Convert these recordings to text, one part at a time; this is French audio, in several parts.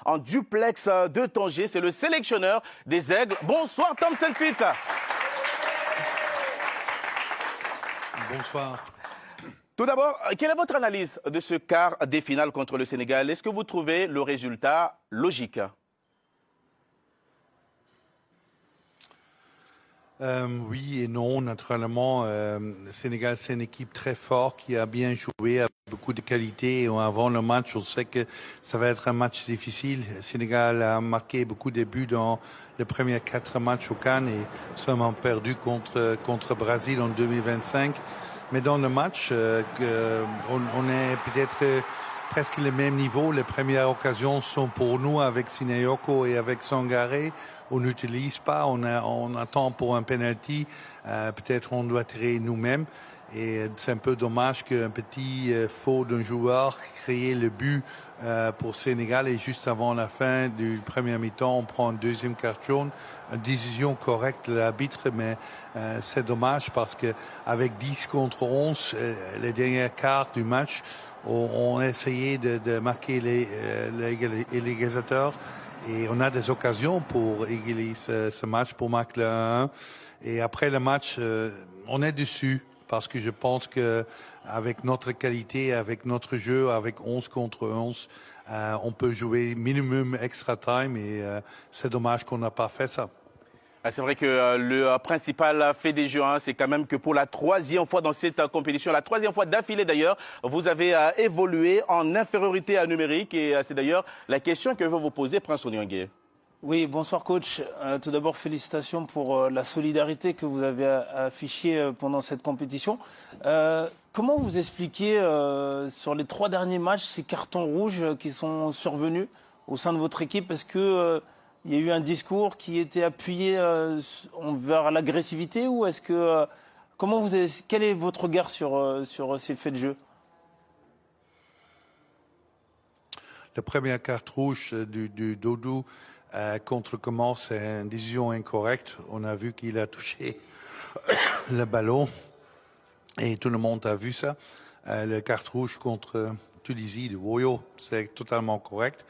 en duplex de Tanger. C'est le sélectionneur des Aigles. Bonsoir Tom Selfit. Bonsoir. Tout d'abord, quelle est votre analyse de ce quart des finales contre le Sénégal? Est-ce que vous trouvez le résultat logique? Oui et non, naturellement. Le Sénégal, c'est une équipe très forte qui a bien joué, a beaucoup de qualité. Et avant le match, on sait que ça va être un match difficile. Le Sénégal a marqué beaucoup de buts dans les premiers 4 matchs au Cannes et seulement perdu contre Brésil en 2025. Mais dans le match, on est peut-être presque le même niveau. Les premières occasions sont pour nous avec Sinayoko et avec Sangaré. On n'utilise pas, on attend pour un penalty. Peut-être on doit tirer nous-mêmes. Et c'est un peu dommage qu'un petit faux d'un joueur crée le but pour Sénégal. Et juste avant la fin du premier mi-temps, on prend un deuxième carton. Une décision correcte de l'arbitre, mais c'est dommage parce qu'avec 10 contre 11, les derniers quarts du match, on a essayé de marquer l'égalisateur. Et on a des occasions pour égaliser ce match, pour marquer le 1. Et après le match, on est dessus parce que je pense qu'avec notre qualité, avec notre jeu, avec 11 contre 11, on peut jouer minimum extra time et c'est dommage qu'on n'a pas fait ça. C'est vrai que le principal fait des jeux, c'est quand même que pour la 3e fois dans cette compétition, la 3e fois d'affilée d'ailleurs, vous avez évolué en infériorité numérique et c'est d'ailleurs la question que veut vous poser Prince Onyangé. Oui, bonsoir coach. Tout d'abord, félicitations pour la solidarité que vous avez affichée pendant cette compétition. Comment vous expliquez sur les 3 derniers matchs ces cartons rouges qui sont survenus au sein de votre équipe? Est-ce que il y a eu un discours qui était appuyé vers l'agressivité ou est-ce que quel est votre regard sur ces faits de jeu? La première carte rouge du Doudou contre Coman, c'est une décision incorrecte. On a vu qu'il a touché le ballon et tout le monde a vu ça. La carte rouge contre Tunisie de Woyo, c'est totalement correct.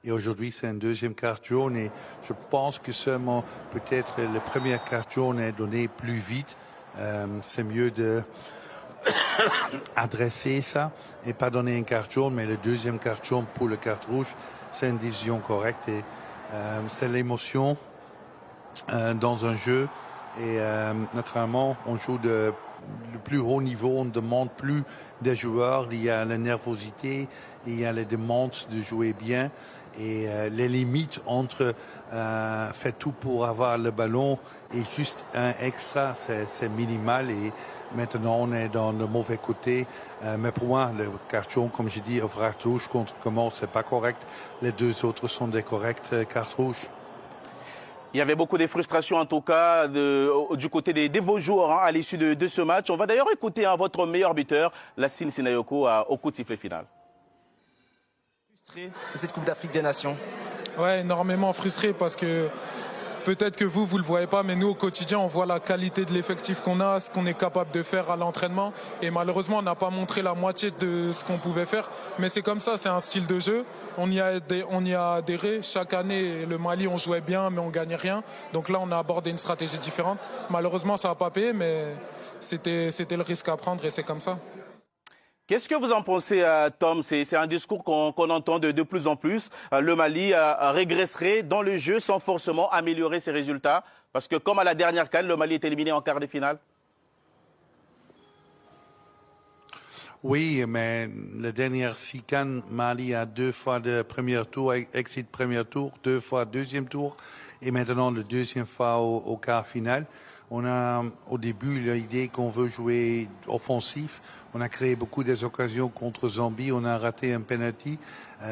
Et aujourd'hui, c'est une deuxième carte jaune. Et je pense que seulement peut-être la première carte jaune est donnée plus vite. C'est mieux de adresser ça et pas donner une carte jaune. Mais la deuxième carte jaune pour la carte rouge, c'est une décision correcte. Et c'est l'émotion dans un jeu. Et naturellement, on joue le plus haut niveau, on ne demande plus des joueurs. Il y a la nervosité, il y a les demandes de jouer bien. Et les limites entre fait tout pour avoir le ballon et juste un extra, c'est minimal. Et maintenant, on est dans le mauvais côté. Mais pour moi, le carton, comme j'ai dit, carte rouge contre Coman, c'est pas correct. Les 2 autres sont des correctes cartes rouges. Il y avait beaucoup de frustrations, en tout cas, du côté de vos joueurs à l'issue de ce match. On va d'ailleurs écouter votre meilleur buteur, Lassine Sinayoko, au coup de sifflet final. Frustré de cette Coupe d'Afrique des Nations? Ouais, énormément frustré parce que peut-être que vous le voyez pas, mais nous, au quotidien, on voit la qualité de l'effectif qu'on a, ce qu'on est capable de faire à l'entraînement. Et malheureusement, on n'a pas montré la moitié de ce qu'on pouvait faire. Mais c'est comme ça, c'est un style de jeu. On y a adhéré. Chaque année, le Mali, on jouait bien, mais on gagnait rien. Donc là, on a abordé une stratégie différente. Malheureusement, ça n'a pas payé, mais c'était le risque à prendre et c'est comme ça. Qu'est-ce que vous en pensez, Tom? C'est un discours qu'on entend de plus en plus. Le Mali régresserait dans le jeu sans forcément améliorer ses résultats. Parce que comme à la dernière CAN, le Mali est éliminé en quart de finale. Oui, mais la dernière 6 CAN, Mali a 2 fois de premier tour, exit premier tour, 2 fois deuxième tour, et maintenant le deuxième fois au quart final. On a au début l'idée qu'on veut jouer offensif. On a créé beaucoup des occasions contre Zambie. On a raté un penalty.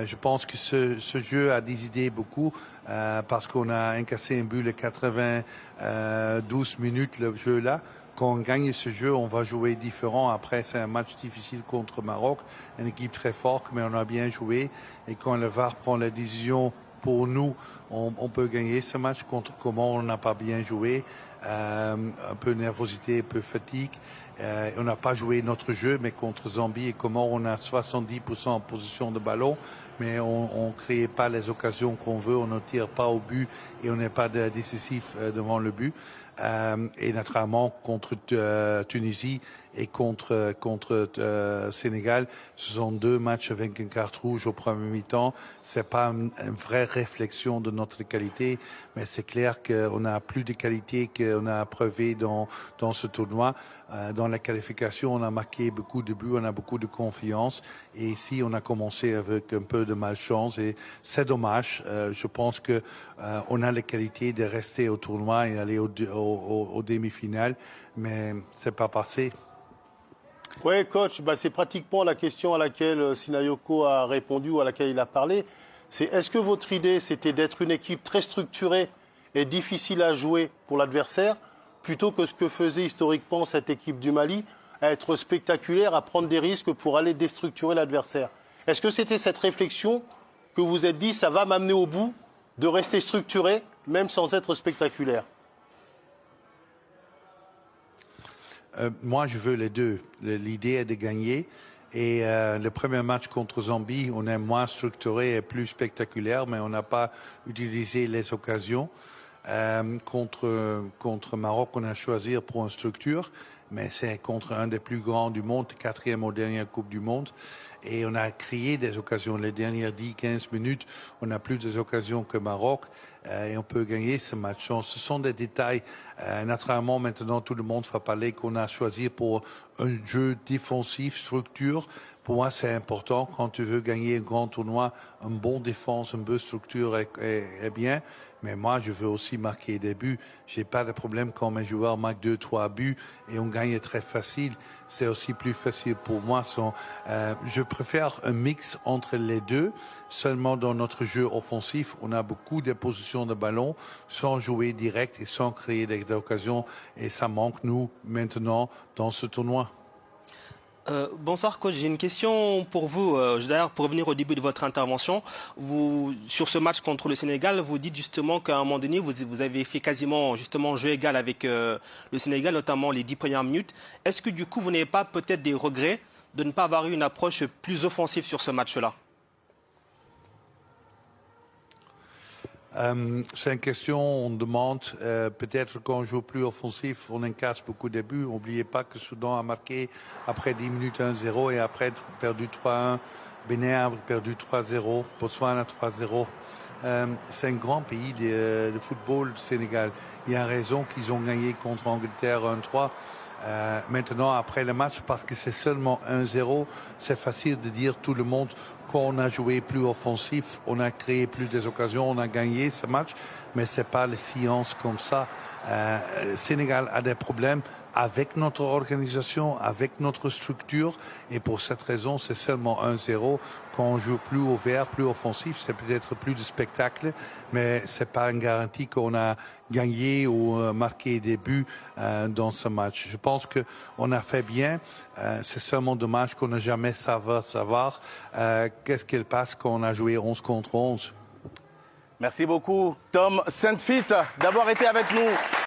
Je pense que ce jeu a décidé beaucoup parce qu'on a incassé un but les 92 minutes le jeu là. Quand on gagne ce jeu, on va jouer différent. Après, c'est un match difficile contre Maroc, une équipe très forte, mais on a bien joué. Et quand le VAR prend la décision pour nous, on peut gagner ce match contre Coman, on n'a pas bien joué. un peu de nervosité, un peu de fatigue. On n'a pas joué notre jeu, mais contre Zambie et Comores, on a 70% en position de ballon, mais on ne crée pas les occasions qu'on veut, on ne tire pas au but et on n'est pas décisif devant le but. Et naturellement, contre Tunisie et contre Sénégal, ce sont 2 matchs avec une carte rouge au premier mi-temps. C'est pas une vraie réflexion de notre qualité, mais c'est clair qu'on a plus de qualité qu'on a prouvé dans ce tournoi. Dans la qualification, on a marqué beaucoup de buts, on a beaucoup de confiance. Et ici, on a commencé avec un peu de malchance. Et c'est dommage. Je pense que on a les qualités de rester au tournoi et aller aux demi-finales, mais c'est pas passé. Oui, coach, c'est pratiquement la question à laquelle Sinayoko a répondu ou à laquelle il a parlé. C'est est-ce que votre idée, c'était d'être une équipe très structurée et difficile à jouer pour l'adversaire, plutôt que ce que faisait historiquement cette équipe du Mali, à être spectaculaire, à prendre des risques pour aller déstructurer l'adversaire? Est-ce que c'était cette réflexion que vous vous êtes dit, ça va m'amener au bout de rester structuré, même sans être spectaculaire? Moi, je veux les deux. L'idée est de gagner. Et le premier match contre Zambie, on est moins structuré et plus spectaculaire, mais on n'a pas utilisé les occasions. Contre Maroc, on a choisi pour une structure, mais c'est contre un des plus grands du monde, 4e aux dernières Coupes du Monde. Et on a créé des occasions. Les dernières 10-15 minutes, on a plus d'occasions que Maroc et on peut gagner ce match. Ce sont des détails. Naturellement, maintenant, tout le monde va parler qu'on a choisi pour un jeu défensif, structure. Pour moi, c'est important. Quand tu veux gagner un grand tournoi, une bonne défense, une bonne structure est bien. Mais moi, je veux aussi marquer des buts. J'ai pas de problème quand mes joueurs marquent 2-3 buts et on gagne très facile. C'est aussi plus facile pour moi. Je préfère un mix entre les deux. Seulement dans notre jeu offensif, on a beaucoup de positions de ballon sans jouer direct et sans créer des occasions. Et ça manque, nous, maintenant, dans ce tournoi. Bonsoir coach, j'ai une question pour vous. D'ailleurs, pour revenir au début de votre intervention, sur ce match contre le Sénégal, vous dites justement qu'à un moment donné, vous avez fait quasiment justement jeu égal avec le Sénégal, notamment les 10 premières minutes. Est-ce que du coup, vous n'avez pas peut-être des regrets de ne pas avoir eu une approche plus offensive sur ce match-là? C'est une question, on demande, peut-être quand on joue plus offensif, on encaisse beaucoup de buts. N'oubliez pas que Soudan a marqué après 10 minutes 1-0 et après perdu 3-1. Bénin a perdu 3-0, Botswana 3-0. C'est un grand pays de football, le Sénégal. Il y a raison qu'ils ont gagné contre Angleterre 1-3. Maintenant, après le match, parce que c'est seulement 1-0, c'est facile de dire tout le monde qu'on a joué plus offensif, on a créé plus d'occasions, on a gagné ce match, mais c'est pas la science comme ça. Le Sénégal a des problèmes avec notre organisation, avec notre structure, et pour cette raison, c'est seulement 1-0. Quand on joue plus ouvert, plus offensif, c'est peut-être plus de spectacle, mais c'est pas une garantie qu'on a gagné ou marqué des buts dans ce match. Je pense que on a fait bien. C'est seulement dommage qu'on n'a jamais savoir qu'est-ce qu'il passe quand on a joué 11 contre 11. Merci beaucoup, Tom Saint-Fit, d'avoir été avec nous.